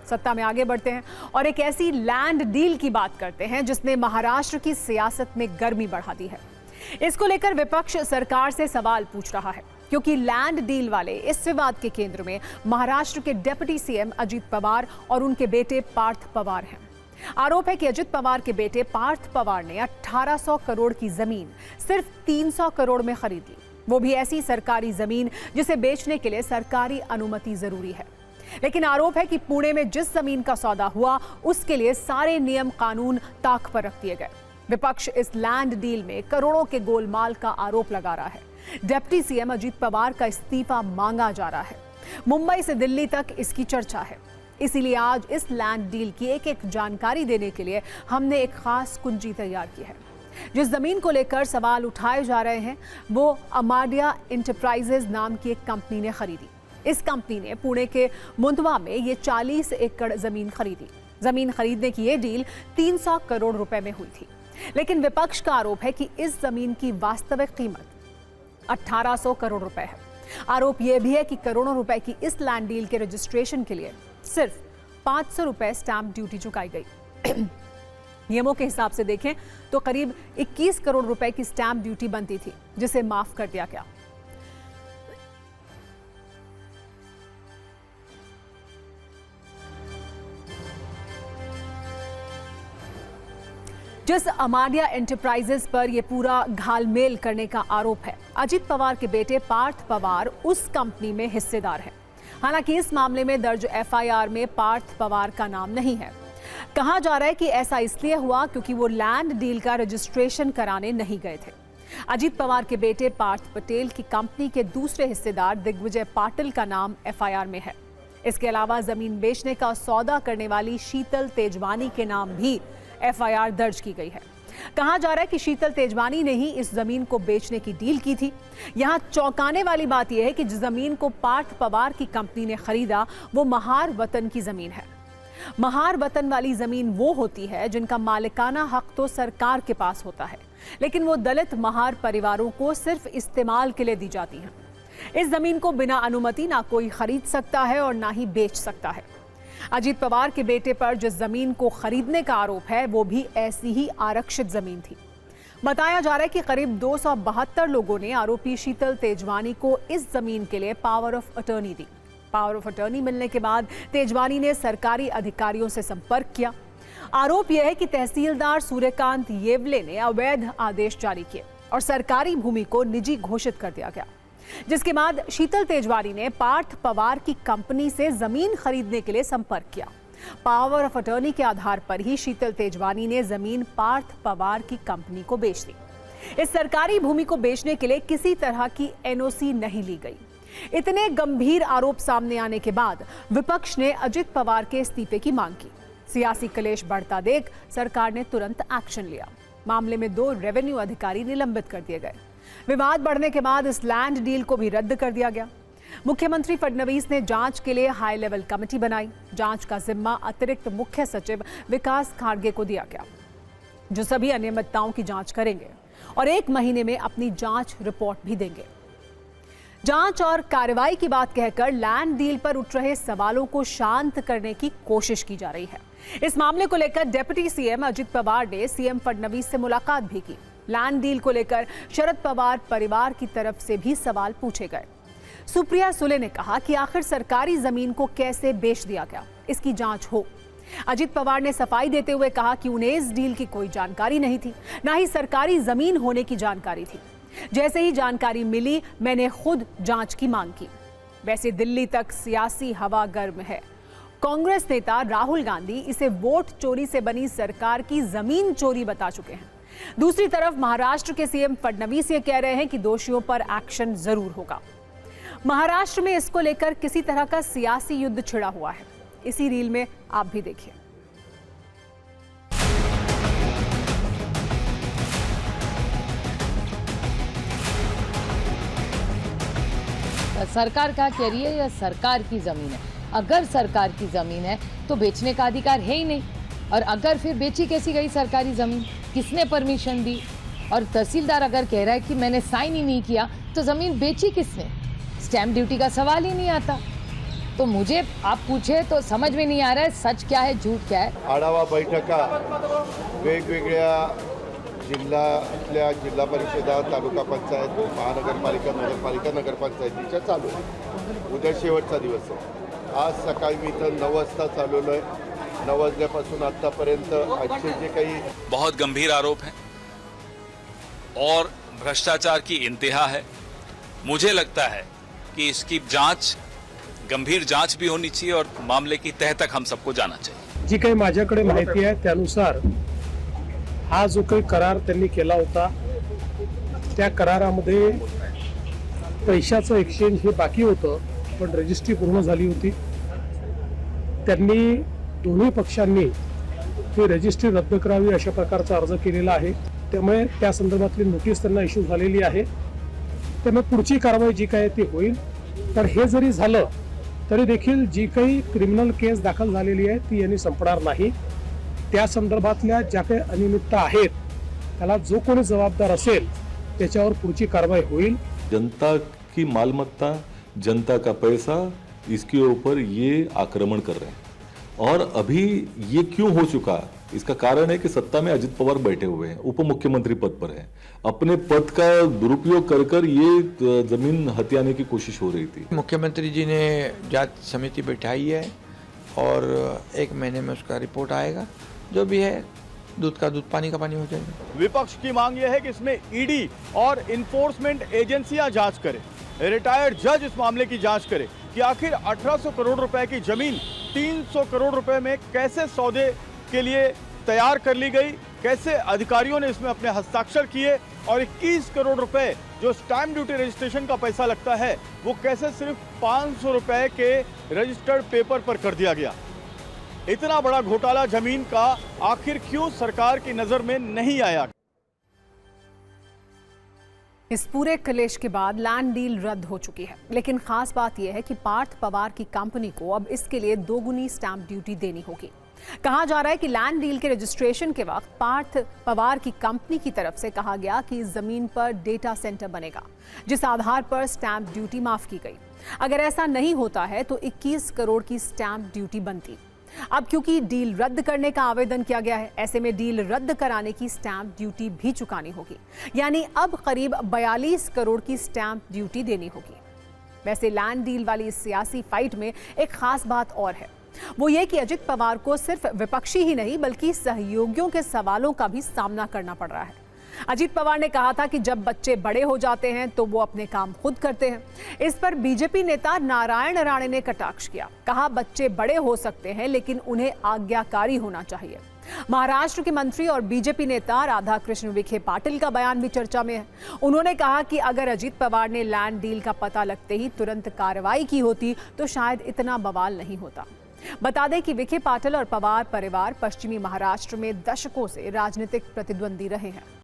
सत्ता में आगे बढ़ते हैं और एक ऐसी लैंड डील की बात करते हैं जिसने महाराष्ट्र की सियासत में गर्मी बढ़ा दी है। इसको लेकर विपक्ष सरकार से सवाल पूछ रहा है क्योंकि लैंड डील वाले इस विवाद के केंद्र में महाराष्ट्र के डिप्टी सीएम अजित पवार और उनके बेटे पार्थ पवार हैं। आरोप है कि अजित पवार के बेटे पार्थ पवार ने 1800 करोड़ की जमीन सिर्फ 300 करोड़ में खरीद ली, वो भी ऐसी सरकारी जमीन जिसे बेचने के लिए सरकारी अनुमति जरूरी है। लेकिन आरोप है कि पुणे में जिस जमीन का सौदा हुआ उसके लिए सारे नियम कानून ताक पर रख दिए गए। विपक्ष इस लैंड डील में करोड़ों के गोलमाल का आरोप लगा रहा है। डिप्टी सीएम अजित पवार का इस्तीफा मांगा जा रहा है। मुंबई से दिल्ली तक इसकी चर्चा है। इसीलिए आज इस लैंड डील की एक एक जानकारी देने के लिए हमने एक खास कुंजी तैयार की है। जिस जमीन को लेकर सवाल उठाए जा रहे हैं वो अमाडिया एंटरप्राइजेज नाम की एक कंपनी ने खरीदी। इस कंपनी ने पुणे के मुंदवा में ये 40 एकड़ जमीन खरीदी। जमीन खरीदने की ये डील 300 करोड़ रुपए में हुई थी। लेकिन विपक्ष का आरोप है कि इस जमीन की वास्तविक कीमत 1800 करोड़ रुपए है। आरोप यह भी है कि करोड़ों रुपए की इस लैंड डील के रजिस्ट्रेशन के लिए सिर्फ 500 रुपए स्टैंप ड्यूटी चुकाई गई। नियमों के हिसाब से देखें तो करीब 21 करोड़ रुपए की स्टैंप ड्यूटी बनती थी, जिसे माफ कर दिया गया। जिस अमाडिया एंटरप्राइजेज पर यह पूरा घालमेल करने का आरोप है, अजित पवार के बेटे पार्थ पवार उस कंपनी में हिस्सेदार है। हालांकि इस मामले में दर्ज एफआईआर में पार्थ पवार का नाम नहीं है। कहा जा रहा है कि ऐसा इसलिए हुआ क्योंकि वो लैंड डील का रजिस्ट्रेशन कराने नहीं गए थे। अजित पवार के बेटे पार्थ पटेल की कंपनी के दूसरे हिस्सेदार दिग्विजय पाटिल का नाम एफआईआर में है। इसके अलावा जमीन बेचने का सौदा करने वाली शीतल तेजवानी के नाम भी एफआईआर दर्ज की गई है। कहा जा रहा है कि शीतल तेजवानी ने ही इस जमीन को बेचने की डील की थी। यहां चौंकाने वाली बात यह है कि जिस जमीन को पार्थ पवार की कंपनी ने खरीदा वो महार वतन की जमीन है। महार वतन वाली जमीन वो होती है जिनका मालिकाना हक तो सरकार के पास होता है, लेकिन वो दलित महार परिवारों को सिर्फ इस्तेमाल के लिए दी जाती है। इस जमीन को बिना अनुमति ना कोई खरीद सकता है और ना ही बेच सकता है। अजित पवार के बेटे पर जिस जमीन को खरीदने का आरोप है वो भी ऐसी ही आरक्षित जमीन थी। बताया जा रहा है कि करीब 272 लोगों ने आरोपी शीतल तेजवानी को इस जमीन के लिए power of attorney the. Power of attorney मिलने के बाद तेजवानी ने सरकारी अधिकारियों से संपर्क किया। आरोप यह है कि तहसीलदार सूर्यकांत येवले ने अवैध आदेश जारी किए और सरकारी भूमि को निजी घोषित कर दिया गया, जिसके बाद शीतल तेजवानी ने पार्थ पवार की कंपनी से जमीन खरीदने के लिए संपर्क किया। पावर ऑफ अटर्नी के आधार पर ही शीतल तेजवानी ने जमीन पार्थ पवार की कंपनी को बेच दी। इस सरकारी भूमि को बेचने के लिए किसी तरह की एनओसी नहीं ली गई। इतने गंभीर आरोप सामने आने के बाद विपक्ष ने अजित पवार के इस्तीफे की मांग की। सियासी कलेश बढ़ता देख सरकार ने तुरंत एक्शन लिया। मामले में 2 रेवेन्यू अधिकारी निलंबित कर दिए गए। विवाद बढ़ने के बाद इस लैंड डील को भी रद्द कर दिया गया। मुख्यमंत्री फडणवीस ने जांच के लिए हाई लेवल कमेटी बनाई। जांच का जिम्मा अतिरिक्त मुख्य सचिव विकास खाड़गे को दिया गया, जो सभी अनियमितताओं की जांच करेंगे और 1 महीने में अपनी जांच रिपोर्ट भी देंगे। जांच और कार्रवाई की बात कहकर लैंड डील पर उठ रहे सवालों को शांत करने की कोशिश की जा रही है। इस मामले को लेकर डिप्टी सीएम अजित पवार ने सीएम फडणवीस से मुलाकात भी की। लैंड डील को लेकर शरद पवार परिवार की तरफ से भी सवाल पूछे गए। सुप्रिया सुले ने कहा कि आखिर सरकारी जमीन को कैसे बेच दिया गया, इसकी जांच हो। अजित पवार ने सफाई देते हुए कहा कि उन्हें इस डील की कोई जानकारी नहीं थी, ना ही सरकारी जमीन होने की जानकारी थी। जैसे ही जानकारी मिली मैंने खुद जांच की मांग की। वैसे दिल्ली तक सियासी हवा गर्म है। कांग्रेस नेता राहुल गांधी इसे वोट चोरी से बनी सरकार की जमीन चोरी बता चुके हैं। दूसरी तरफ महाराष्ट्र के सीएम फडणवीस ये कह रहे हैं कि दोषियों पर एक्शन जरूर होगा। महाराष्ट्र में इसको लेकर किसी तरह का सियासी युद्ध छिड़ा हुआ है। इसी रील में आप भी देखिए। सरकार का कह रही है या सरकार की जमीन है। अगर सरकार की जमीन है तो बेचने का अधिकार है ही नहीं, और अगर फिर बेची कैसी गई सरकारी जमीन, किसने परमिशन दी? और तहसीलदार अगर कह रहा है कि मैंने साइन ही नहीं किया तो जमीन बेची किसने? स्टैंप ड्यूटी का सवाल ही नहीं आता। तो मुझे आप पूछे तो समझ में नहीं आ रहा है सच क्या है झूठ क्या है। आढावा बैठका वेगवेगळ्या जिल्ह्यातल्या जिल्हा परिषदा, तालुका पंचायत, महानगरपालिका, नगरपालिका, नगरपंचायतीच्या चालू आहे। उद्या शेवटचा दिवस आहे। आज सकाळी मी इथं 9 वाजता चालवलो आहे। 9 वाजल्यापासून आतापर्यंत आजचे जे काही बहुत गंभीर आरोप हैं और भ्रष्टाचार की इंतहा है। मुझे लगता है कि इसकी जांच, गंभीर जांच भी होनी चाहिए और मामले की तह तक हम सबको जाना चाहिए। जी काही माझ्याकडे माहिती आहे त्यानुसार हा जो काही करार त्यांनी केला होता त्या करारामध्ये पैशाचं एक्सचेंज हे बाकी होतं, पण रजिस्ट्री पूर्ण झाली होती। त्यांनी दोन्ही पक्षांनी ही रजिस्ट्री रद्द करावी अशा प्रकारचा अर्ज केलेला आहे। त्यामुळे त्या संदर्भातली नोटीस त्यांना इश्यू झालेली आहे। त्यामुळे पुढची कारवाई जी काय ती होईल। पण हे जरी झालं तरी देखील जी काही क्रिमिनल केस दाखल झालेली आहे ती यांनी संपणार नाही। त्या संदर्भातल्या ज्या काही अनियमितता आहेत त्याला जो कोणी जबाबदार असेल त्याच्यावर पुढची कारवाई होईल। जनता की मालमत्ता, जनता का पैसा, इसके ऊपर ये आक्रमण कर रहे हैं। और अभी ये क्यों हो चुका, इसका कारण है कि सत्ता में अजित पवार बैठे हुए हैं, उप मुख्यमंत्री पद पर हैं। अपने पद का दुरुपयोग कर कर ये जमीन हथियाने की कोशिश हो रही थी। मुख्यमंत्री जी ने जांच समिति बैठाई है और 1 महीने में उसका रिपोर्ट आएगा। जो भी है दूध का दूध, पानी का पानी हो जाएगा। विपक्ष की मांग यह है कि इसमें ईडी और इन्फोर्समेंट एजेंसियां जांच करें, रिटायर्ड जज इस मामले की जांच करे कि आखिर 1800 करोड़ रुपए की जमीन 300 करोड़ रुपए में कैसे सौदे के लिए तैयार कर ली गई, कैसे अधिकारियों ने इसमें अपने हस्ताक्षर किए और 21 करोड़ रुपए जो स्टैंप ड्यूटी रजिस्ट्रेशन का पैसा लगता है वो कैसे सिर्फ 500 रुपए के रजिस्टर्ड पेपर पर कर दिया गया। इतना बड़ा घोटाला जमीन का आखिर क्यों सरकार की नजर में नहीं आया। इस पूरे कलेश के बाद लैंड डील रद्द हो चुकी है, लेकिन खास बात यह है कि पार्थ पवार की कंपनी को अब इसके लिए दोगुनी स्टैंप ड्यूटी देनी होगी। कहा जा रहा है कि लैंड डील के रजिस्ट्रेशन के वक्त पार्थ पवार की कंपनी की तरफ से कहा गया कि इस जमीन पर डेटा सेंटर बनेगा, जिस आधार पर स्टैंप ड्यूटी माफ की गई। अगर ऐसा नहीं होता है तो 21 करोड़ की स्टैंप ड्यूटी बनती। अब क्योंकि डील रद्द करने का आवेदन किया गया है, ऐसे में डील रद्द कराने की स्टैंप ड्यूटी भी चुकानी होगी, यानी अब करीब 42 करोड़ की स्टैंप ड्यूटी देनी होगी। वैसे लैंड डील वाली इस सियासी फाइट में एक खास बात और है, वो ये कि अजित पवार को सिर्फ विपक्षी ही नहीं बल्कि सहयोगियों के सवालों का भी सामना करना पड़ रहा है। अजित पवार ने कहा था कि जब बच्चे बड़े हो जाते हैं तो वो अपने काम खुद करते हैं। इस पर बीजेपी नेता नारायण राणे ने कटाक्ष किया, कहा बच्चे बड़े हो सकते हैं लेकिन उन्हें आज्ञाकारी होना चाहिए। महाराष्ट्र के मंत्री और बीजेपी नेता राधाकृष्ण विखे पाटिल का बयान भी चर्चा में है। उन्होंने कहा कि अगर अजित पवार ने लैंड डील का पता लगते ही तुरंत कार्रवाई की होती तो शायद इतना बवाल नहीं होता। बता दें कि विखे पाटिल और पवार परिवार पश्चिमी महाराष्ट्र में दशकों से राजनीतिक प्रतिद्वंदी रहे हैं।